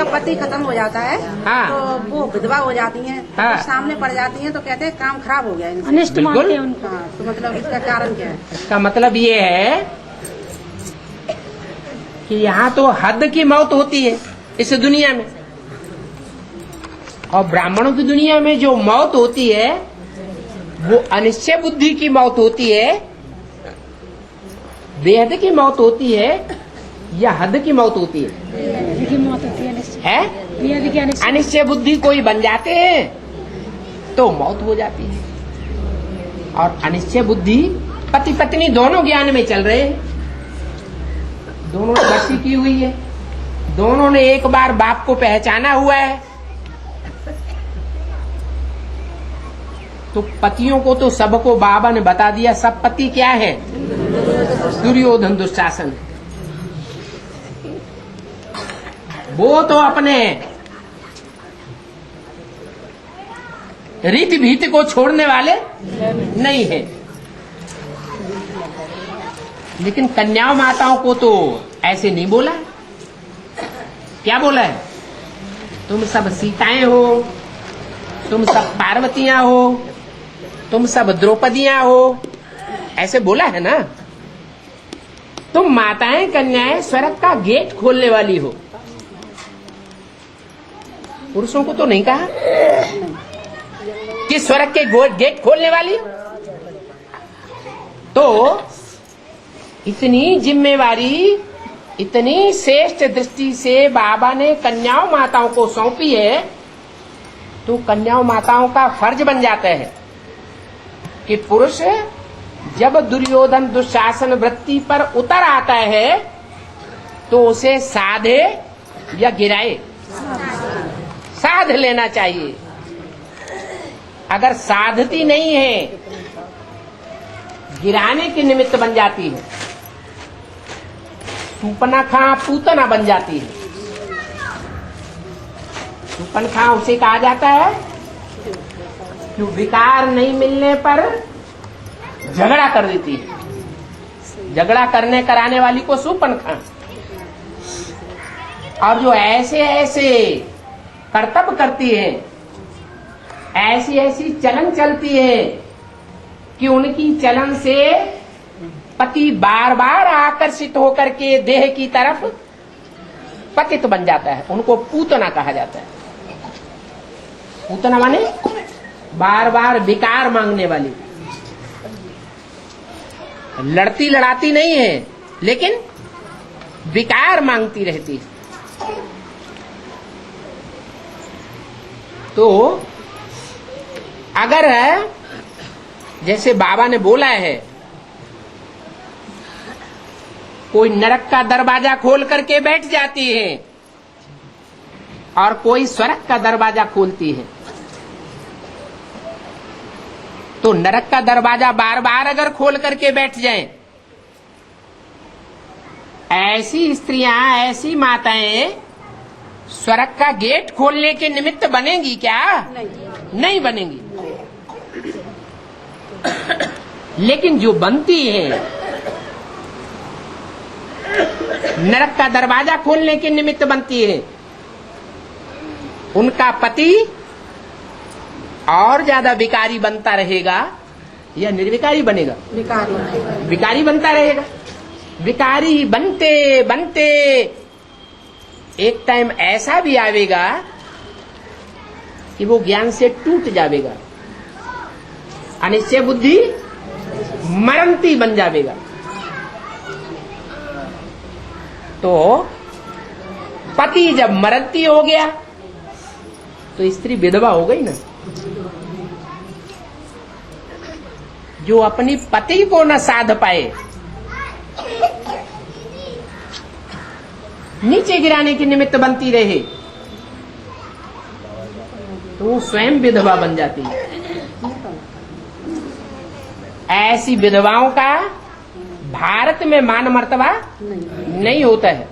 उनका पति खत्म हो जाता है हाँ। तो वो विधवा हो जाती हैं, हाँ। तो सामने पड़ जाती हैं तो कहते हैं काम खराब हो गया इनसे। अनिष्ट मानते हैं बिल्कुल। उनको। हाँ, तो मतलब इसका कारण क्या है? इसका मतलब ये है कि यहाँ तो हद की मौत होती है इस दुनिया में, और ब्राह्मणों की दुनिया में जो मौत होती है वो अनिश्चय बुद्धि की मौत होती है, बेहद की मौत होती है या हद की मौत होती है? की मौत होती है अनिश्चय। है ये भी क्या अनिश्चय? अनिश्चय बुद्धि कोई बन जाते हैं तो मौत हो जाती है। और अनिश्चय बुद्धि पति पत्नी दोनों ज्ञान में चल रहे हैं, दोनों ने भक्ति की हुई है, दोनों ने एक बार बाप को पहचाना हुआ है, तो पतियों को तो सबको बाबा ने बता दिया सब पति क्या है, दुर्योधन दुशासन। वो तो अपने रीति भीति को छोड़ने वाले नहीं है, लेकिन कन्याओं माताओं को तो ऐसे नहीं बोला है। क्या बोला है? तुम सब सीताएं हो, तुम सब पार्वतियां हो, तुम सब द्रौपदियां हो, ऐसे बोला है ना। तुम माताएं कन्याएं स्वर्ग का गेट खोलने वाली हो। पुरुषों को तो नहीं कहा कि स्वर्ग के गेट खोलने वाली। तो इतनी जिम्मेवारी, इतनी श्रेष्ठ दृष्टि से बाबा ने कन्याओं माताओं को सौंपी है, तो कन्याओं माताओं का फर्ज बन जाता है कि पुरुष जब दुर्योधन दुशासन वृत्ति पर उतर आता है तो उसे साधे या गिराए? साध लेना चाहिए। अगर साधती नहीं है, गिराने के निमित्त बन जाती है, सूपनखा पूतना बन जाती है। सूपनखा उसे कहा जाता है कि विकार नहीं मिलने पर झगड़ा कर देती है, झगड़ा करने कराने वाली को सूपनखा। और जो ऐसे ऐसे कर्तव्य करती है, ऐसी ऐसी चलन चलती है कि उनकी चलन से पति बार बार आकर्षित होकर के देह की तरफ पतित बन जाता है, उनको पूतना कहा जाता है। पूतना माने बार बार विकार मांगने वाली, लड़ती लड़ाती नहीं है लेकिन विकार मांगती रहती है। तो अगर जैसे बाबा ने बोला है, कोई नरक का दरवाजा खोल करके बैठ जाती है और कोई स्वर्ग का दरवाजा खोलती है, तो नरक का दरवाजा बार बार अगर खोल करके बैठ जाएं, ऐसी स्त्रियां, ऐसी माताएं स्वर्ग का गेट खोलने के निमित्त बनेंगी क्या? नहीं बनेंगी। लेकिन जो बनती है नरक का दरवाजा खोलने के निमित्त बनती है, उनका पति और ज्यादा विकारी बनता रहेगा या निर्विकारी बनेगा? विकारी बनता रहेगा। विकारी बनते बनते एक टाइम ऐसा भी आवेगा कि वो ज्ञान से टूट जावेगा, अनिश्चय बुद्धि मरंती बन जावेगा। तो पति जब मरंती हो गया तो स्त्री विधवा हो गई ना। जो अपनी पति को न साध पाए, नीचे गिराने के निमित्त बनती रहे, तो वो स्वयं विधवा बन जाती है। ऐसी विधवाओं का भारत में मान मर्तबा नहीं होता है।